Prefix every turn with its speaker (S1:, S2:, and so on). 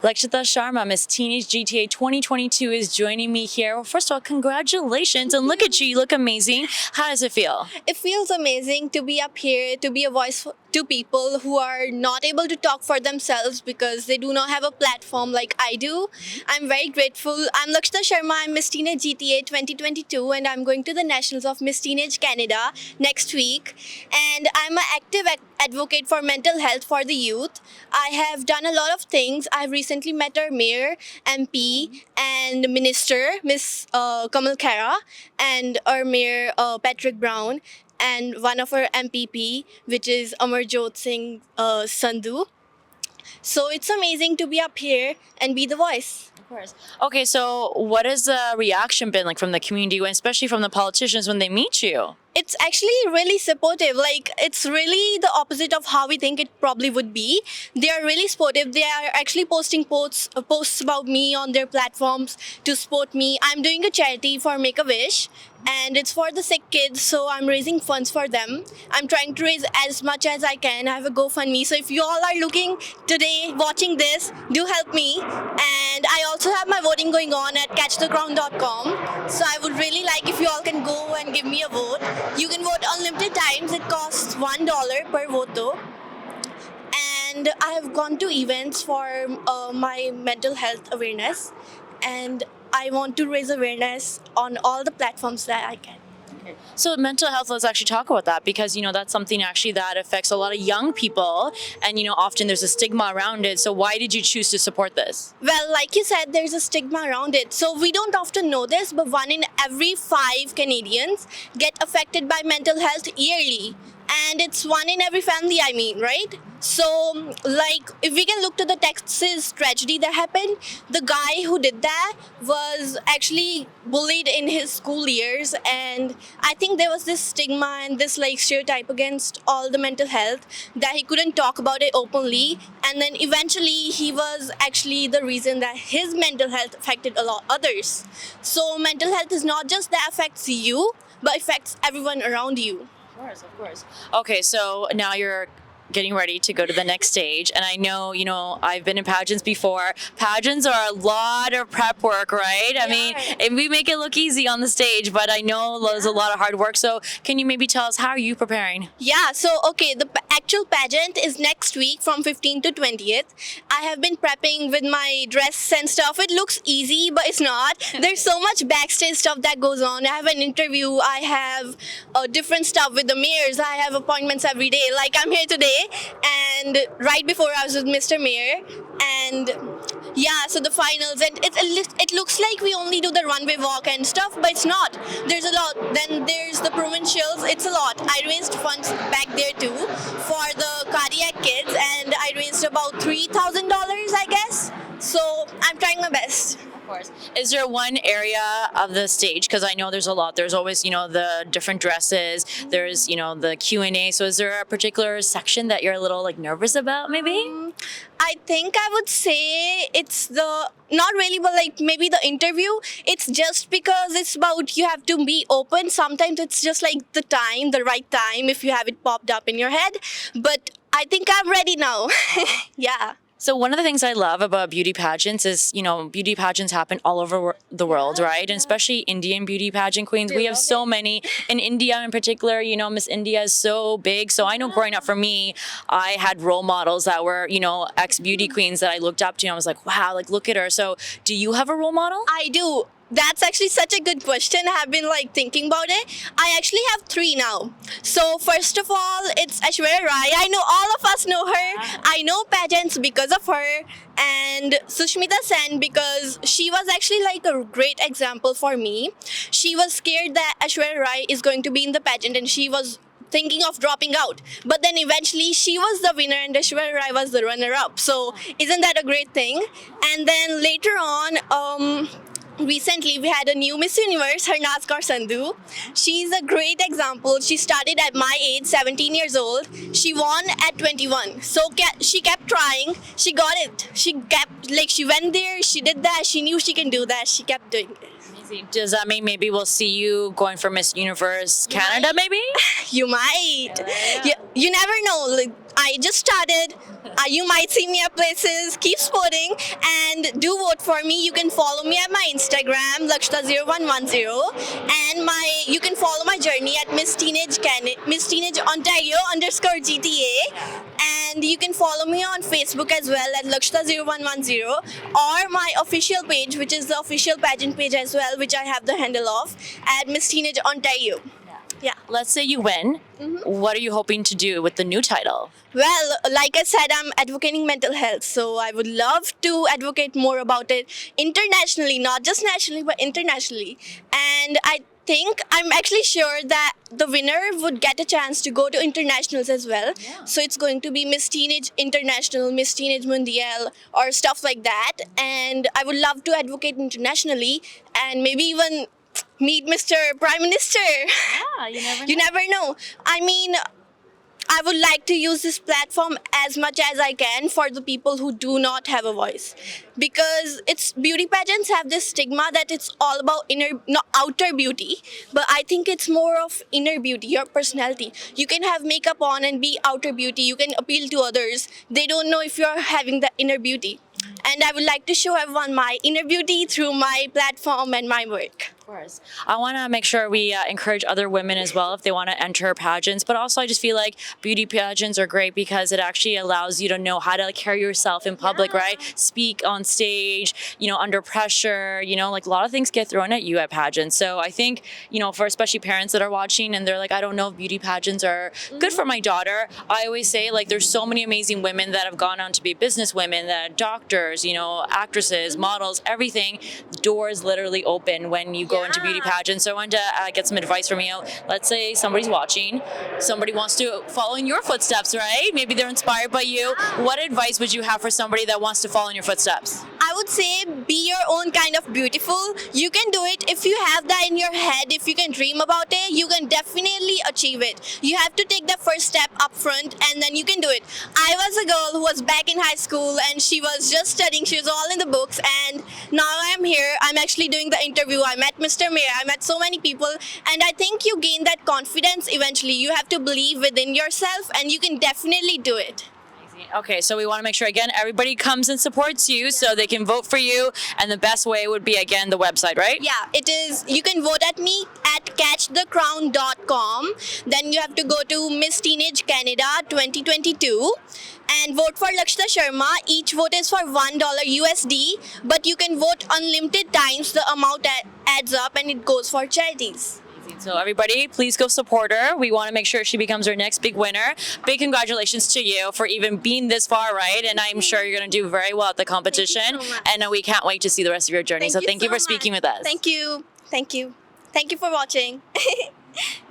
S1: Lakshita Sharma, Miss Teenage GTA 2022 is joining me here. Well, first of all, congratulations, and look at you look amazing. How does it feel?
S2: It feels amazing to be up here, to be a voice to people who are not able to talk for themselves because they do not have a platform like I do. I'm very grateful. I'm Lakshita Sharma, I'm Miss Teenage GTA 2022, and I'm going to the Nationals of Miss Teenage Canada next week. And I'm an active advocate for mental health for the youth. I have done a lot of things. I've recently met our mayor, MP, and minister, Miss Kamal Khera, and our mayor, Patrick Brown, and one of our MPP, which is Amarjot Singh Sandhu. So it's amazing to be up here and be the voice.
S1: Of course. Okay, so what has the reaction been like from the community, and especially from the politicians when they meet you?
S2: It's actually really supportive. Like, it's really the opposite of how we think it probably would be. They are really supportive. They are actually posting posts about me on their platforms to support me. I'm doing a charity for Make-A-Wish, and it's for the sick kids, so I'm raising funds for them. I'm trying to raise as much as I can. I have a GoFundMe, so if you all are looking today, watching this, do help me. And I also have my voting going on at catchtheground.com, so I would really like if you all can go and give me a vote. You can vote unlimited times. It costs $1 per vote though. And I have gone to events for my mental health awareness, and I want to raise awareness on all the platforms that I can.
S1: So mental health, let's actually talk about that, because that's something actually that affects a lot of young people, and often there's a stigma around it. So why did you choose to support this?
S2: Well, like you said, there's a stigma around it. So we don't often know this, but 1 in every 5 Canadians get affected by mental health yearly. And it's 1 in every family, right? So, like, if we can look to the Texas tragedy that happened, the guy who did that was actually bullied in his school years. And I think there was this stigma and this, stereotype against all the mental health that he couldn't talk about it openly. And then eventually he was actually the reason that his mental health affected a lot others. So mental health is not just that affects you, but affects everyone around you.
S1: Of course. Okay, so now you're getting ready to go to the next stage, and I know, I've been in pageants before. Pageants are a lot of prep work, right? I mean, and we make it look easy on the stage, but I know there's a lot of hard work. So can you maybe tell us, how are you preparing?
S2: Yeah, so okay, the actual pageant is next week from 15th to 20th. I have been prepping with my dress and stuff. It looks easy, but it's not. There's so much backstage stuff that goes on. I have an interview, I have different stuff with the mayors, I have appointments every day. Like, I'm here today, and right before I was with Mr. Mayor, and yeah, so the finals, and it looks like we only do the runway walk and stuff, but it's not. There's a lot. Then there's the provincials. It's a lot. I raised funds back there too for the cardiac kids, and I raised about $3,000, I guess. So I'm trying my best.
S1: Course. Is there one area of the stage, because I know there's a lot, there's always the different dresses, there's the Q&A, so is there a particular section that you're a little nervous about maybe?
S2: I think I would say it's the, not really, but maybe the interview. It's just because it's about, you have to be open. Sometimes it's just the right time, if you have it popped up in your head. But I think I'm ready now. Yeah.
S1: So one of the things I love about beauty pageants is, beauty pageants happen all over the world, right? And especially Indian beauty pageant queens. We have so many. In India in particular, Miss India is so big. So I know growing up for me, I had role models that were, ex-beauty queens that I looked up to. And I was like, wow, look at her. So do you have a role model?
S2: I do. That's actually such a good question. I have been thinking about it. I actually have 3 now. So first of all, it's Aishwarya Rai. I know all of us know her. I know pageants because of her. And Sushmita Sen, because she was actually a great example for me. She was scared that Aishwarya Rai is going to be in the pageant, and she was thinking of dropping out, but then eventually she was the winner and Aishwarya Rai was the runner-up. So isn't that a great thing? And then later on, recently we had a new Miss Universe, Harnaz Kaur Sandhu. She's a great example. She started at my age, 17 years old. She won at 21. So she kept trying. She got it. She kept, she went there, she did that, she knew she can do that, she kept doing it.
S1: Does that mean maybe we'll see you going for Miss Universe Canada, maybe?
S2: You might. You never know. I just started. You might see me at places. Keep supporting and do vote for me. You can follow me at my Instagram, Lakshta0110, and you can follow my journey at Miss Teenage Ontario _GTA. And you can follow me on Facebook as well at Lakshta0110, or my official page, which is the official pageant page as well, which I have the handle of at Miss Teenage Ontario. Yeah.
S1: Let's say you win. What are you hoping to do with the new title?
S2: Well, like I said, I'm advocating mental health, so I would love to advocate more about it internationally, not just nationally, but internationally. And I think I'm actually sure that the winner would get a chance to go to internationals as well.
S1: Yeah.
S2: So it's going to be Miss Teenage International, Miss Teenage Mundial, or stuff like that. And I would love to advocate internationally and maybe even meet Mr. Prime Minister.
S1: Yeah, you never know.
S2: You never know. I mean, I would like to use this platform as much as I can for the people who do not have a voice, because beauty pageants have this stigma that it's all about outer beauty, but I think it's more of inner beauty, your personality. You can have makeup on and be outer beauty. You can appeal to others. They don't know if you're having the inner beauty. And I would like to show everyone my inner beauty through my platform and my work.
S1: Of course. I want to make sure we encourage other women as well if they want to enter pageants, but also I just feel like beauty pageants are great because it actually allows you to know how to carry yourself in public, right? Speak on stage, under pressure, like a lot of things get thrown at you at pageants. So I think, for especially parents that are watching and they're like, I don't know if beauty pageants are good for my daughter. I always say, like, there's so many amazing women that have gone on to be business women, that doctors, actresses, models, everything. Doors literally open when you go into beauty pageants. So I wanted to get some advice from you. Let's say somebody's watching, somebody wants to follow in your footsteps, right? Maybe they're inspired by you. What advice would you have for somebody that wants to follow in your footsteps?
S2: I would say be your own kind of beautiful. You can do it if you have that in your head. If you can dream about it, you can definitely achieve it. You have to take the first step up front and then you can do it. I was a girl who was back in high school and she was just studying. She was all in the books, and now I am here. I'm actually doing the interview. I met Mr. Mayor. I met so many people, and I think you gain that confidence eventually. You have to believe within yourself and you can definitely do it.
S1: Okay, so we want to make sure, again, everybody comes and supports you so they can vote for you. And the best way would be, again, the website, right?
S2: Yeah, it is. You can vote at me at catchthecrown.com. Then you have to go to Miss Teenage Canada 2022 and vote for Lakshta Sharma. Each vote is for $1 USD, but you can vote unlimited times. The amount adds up and it goes for charities.
S1: So everybody, please go support her. We want to make sure she becomes our next big winner. Big congratulations to you for even being this far, right? And I'm sure you're going to do very well at the competition.
S2: Thank you so much.
S1: And we can't wait to see the rest of your journey. So thank you for speaking with us.
S2: Thank you. Thank you. Thank you for watching.